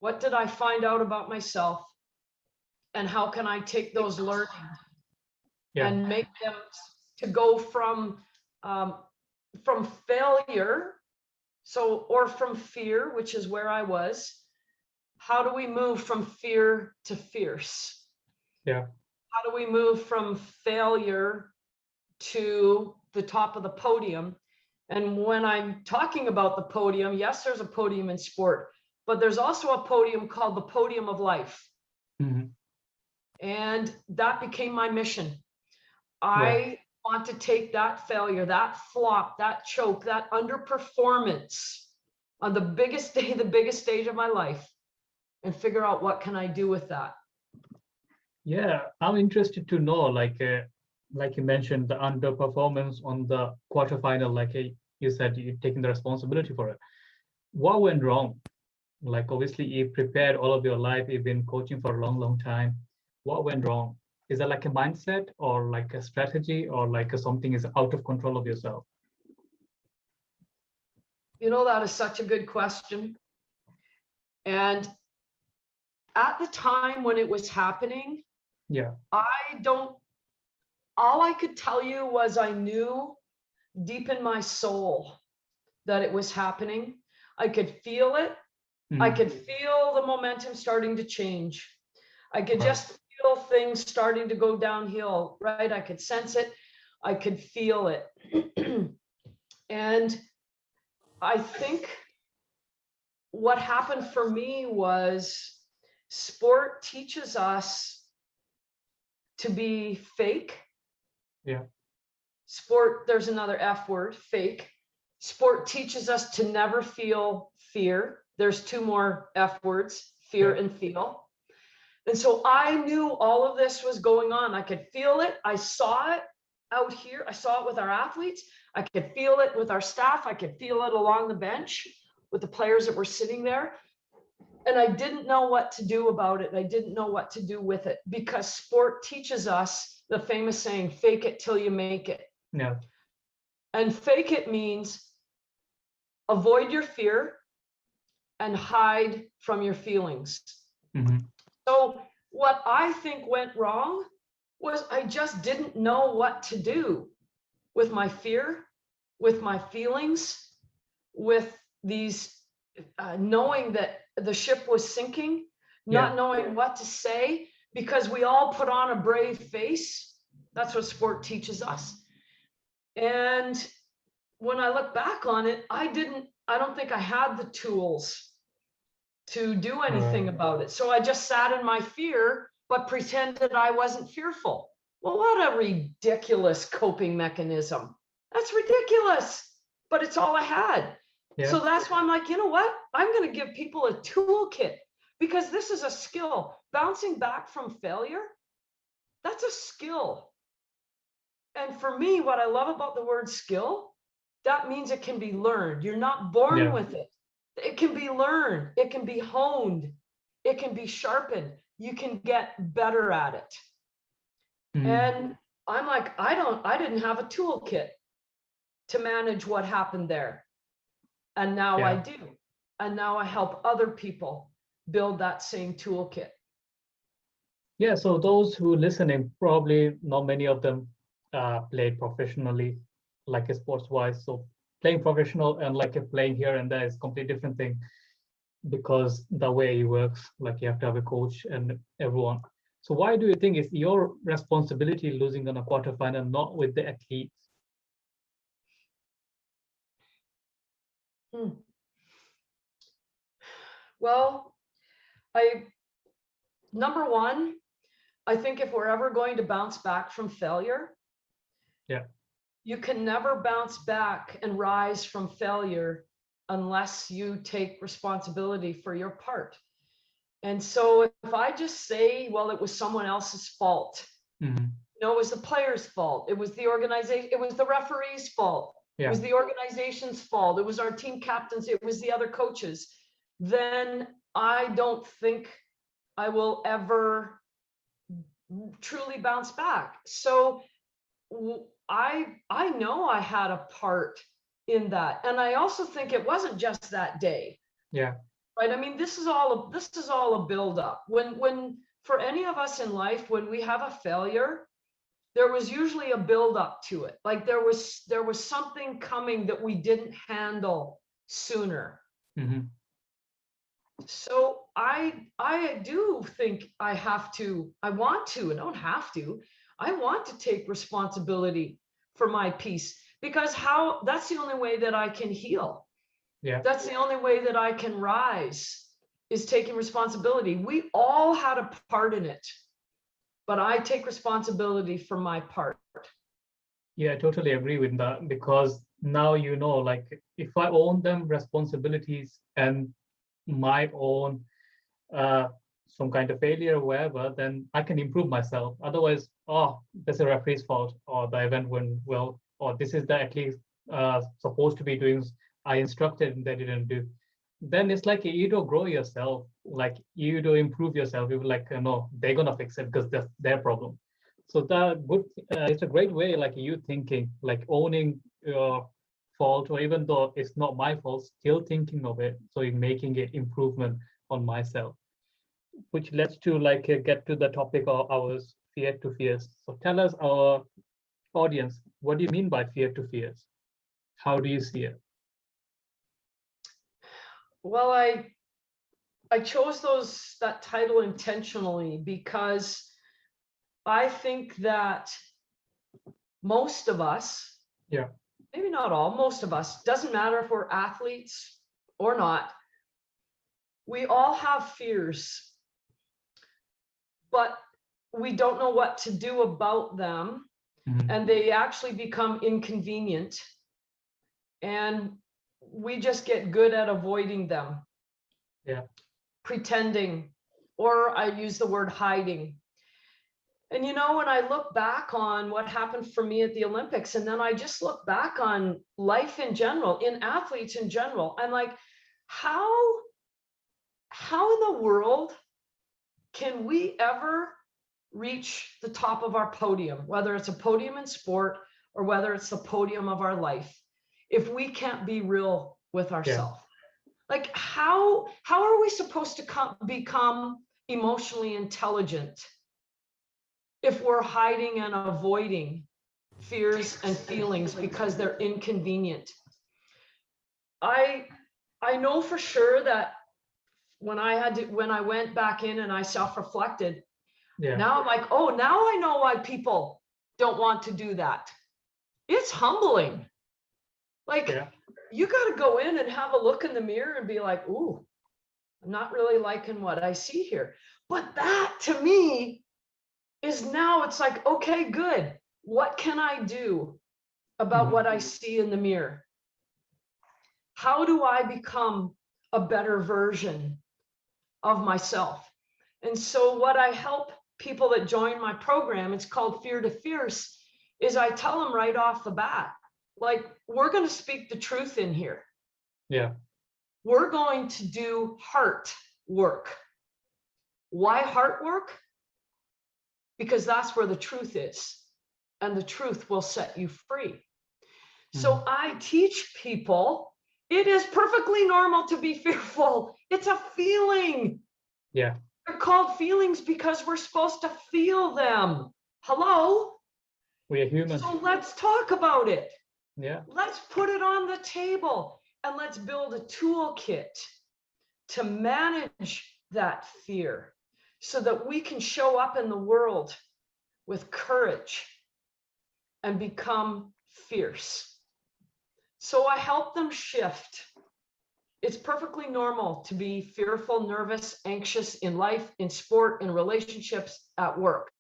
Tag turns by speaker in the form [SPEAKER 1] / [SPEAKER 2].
[SPEAKER 1] What did I find out about myself? And how can I take those learnings and make them to go from failure, or from fear, which is where I was. How do we move from fear to fierce?
[SPEAKER 2] Yeah.
[SPEAKER 1] How do we move from failure to the top of the podium? And when I'm talking about the podium, yes, there's a podium in sport, but there's also a podium called the podium of life.
[SPEAKER 2] Mm-hmm.
[SPEAKER 1] And that became my mission. I want to take that failure, that flop, that choke, that underperformance on the biggest day, the biggest stage of my life, and figure out what can I do with that.
[SPEAKER 2] Yeah, I'm interested to know, like you mentioned, the underperformance on the quarterfinal, you said you're taking the responsibility for it. What went wrong? Like, obviously, you prepared all of your life, you've been coaching for a long, long time. What went wrong? Is that like a mindset or like a strategy or like something is out of control of yourself?
[SPEAKER 1] That is such a good question. And at the time when it was happening, all I could tell you was I knew deep in my soul that it was happening. I could feel it.
[SPEAKER 2] Mm-hmm.
[SPEAKER 1] I could feel the momentum starting to change. I could just feel things starting to go downhill, right? I could sense it. I could feel it. And I think what happened for me was sport teaches us to be fake.
[SPEAKER 2] Yeah.
[SPEAKER 1] Sport, there's another F word, fake. Sport teaches us to never feel fear. There's two more F words, fear and feel. And so I knew all of this was going on. I could feel it. I saw it out here. I saw it with our athletes. I could feel it with our staff. I could feel it along the bench with the players that were sitting there. And I didn't know what to do about it. I didn't know what to do with it, because sport teaches us the famous saying, fake it till you make it.
[SPEAKER 2] Yeah.
[SPEAKER 1] And fake it means avoid your fear and hide from your feelings.
[SPEAKER 2] Mm-hmm.
[SPEAKER 1] So what I think went wrong was I just didn't know what to do with my fear, with my feelings, with these knowing that the ship was sinking, not knowing what to say, because we all put on a brave face. That's what sport teaches us. And when I look back on it, I don't think I had the tools to do anything about it. So I just sat in my fear, but pretended I wasn't fearful. Well, what a ridiculous coping mechanism. That's ridiculous, but it's all I had. Yeah. So that's why I'm like, you know what? I'm going to give people a toolkit, because this is a skill. Bouncing back from failure, that's a skill. And for me, what I love about the word skill, that means it can be learned. You're not born with it. It can be learned. It can be honed. It can be sharpened. You can get better at it. And I'm like, I didn't have a toolkit to manage what happened there. And now I do. And now I help other people build that same toolkit.
[SPEAKER 2] Yeah, so those who are listening, probably not many of them played professionally, like a sports-wise. So playing professional and like playing here and there is a completely different thing, because the way it works, like you have to have a coach and everyone. So why do you think it's your responsibility losing on a quarterfinal, not with the athletes?
[SPEAKER 1] Well, number one, I think if we're ever going to bounce back from failure, you can never bounce back and rise from failure unless you take responsibility for your part. And so if I just say, well, it was someone else's fault, it was the player's fault, it was the organization, it was the referee's fault, it was the organization's fault, it was our team captains, it was the other coaches, then I don't think I will ever truly bounce back. So I know I had a part in that. And I also think it wasn't just that day.
[SPEAKER 2] Yeah.
[SPEAKER 1] right? I mean, this is all a buildup. When for any of us in life, when we have a failure, there was usually a buildup to it. Like there was something coming that we didn't handle sooner.
[SPEAKER 2] Mhm.
[SPEAKER 1] So I do think I want to, I don't have to, I want to take responsibility for my peace, because that's the only way that I can heal.
[SPEAKER 2] Yeah.
[SPEAKER 1] That's the only way that I can rise, is taking responsibility. We all had a part in it, but I take responsibility for my part.
[SPEAKER 2] Yeah, I totally agree with that, because now like if I own them responsibilities and my own uh some kind of failure or whatever, then I can improve myself. Otherwise, oh, that's a referee's fault, or the event went well, or this is the at least supposed to be doing, I instructed and they didn't do. Then it's like you don't grow yourself, like you don't improve yourself. You're like, no, they're gonna fix it because that's their problem. So the good, it's a great way, like you thinking, like owning your fault, or even though it's not my fault, still thinking of it. So you're making an improvement on myself, which leads to like get to the topic of ours, fear to fears. So tell us, our audience, what do you mean by fear to fears? How do you see it?
[SPEAKER 1] Well, I chose that title intentionally because I think that most of us,
[SPEAKER 2] Yeah.
[SPEAKER 1] maybe not all, most of us, doesn't matter if we're athletes or not, we all have fears, but we don't know what to do about them,
[SPEAKER 2] Mhm.
[SPEAKER 1] and they actually become inconvenient, and we just get good at avoiding them.
[SPEAKER 2] Yeah.
[SPEAKER 1] Pretending, or I use the word hiding. And when I look back on what happened for me at the Olympics, and then I just look back on life in general, in athletes in general, I'm like, how in the world can we ever reach the top of our podium, whether it's a podium in sport or whether it's the podium of our life, if we can't be real with
[SPEAKER 2] Yeah.
[SPEAKER 1] ourselves? Like, how are we supposed to become emotionally intelligent if we're hiding and avoiding fears and feelings because they're inconvenient? I know for sure that when I went back in and I self-reflected,
[SPEAKER 2] Yeah.
[SPEAKER 1] now I'm like, oh, now I know why people don't want to do that. It's humbling. Like,
[SPEAKER 2] Yeah.
[SPEAKER 1] you got to go in and have a look in the mirror and be like, ooh, I'm not really liking what I see here. But that to me is, now it's like, okay, good. What can I do about
[SPEAKER 2] Mhm.
[SPEAKER 1] what I see in the mirror? How do I become a better version of myself? And so what I help people that join my program, it's called Fear to Fierce, is I tell them right off the bat, like, we're going to speak the truth in here.
[SPEAKER 2] Yeah.
[SPEAKER 1] We're going to do heart work. Why heart work? Because that's where the truth is, and the truth will set you free. So I teach people it is perfectly normal to be fearful. It's a feeling.
[SPEAKER 2] Yeah.
[SPEAKER 1] They're called feelings because we're supposed to feel them. Hello?
[SPEAKER 2] We are human.
[SPEAKER 1] So let's talk about it.
[SPEAKER 2] Yeah.
[SPEAKER 1] Let's put it on the table, and let's build a toolkit to manage that fear so that we can show up in the world with courage and become fierce. So I help them shift. It's perfectly normal to be fearful, nervous, anxious in life, in sport, in relationships, at work.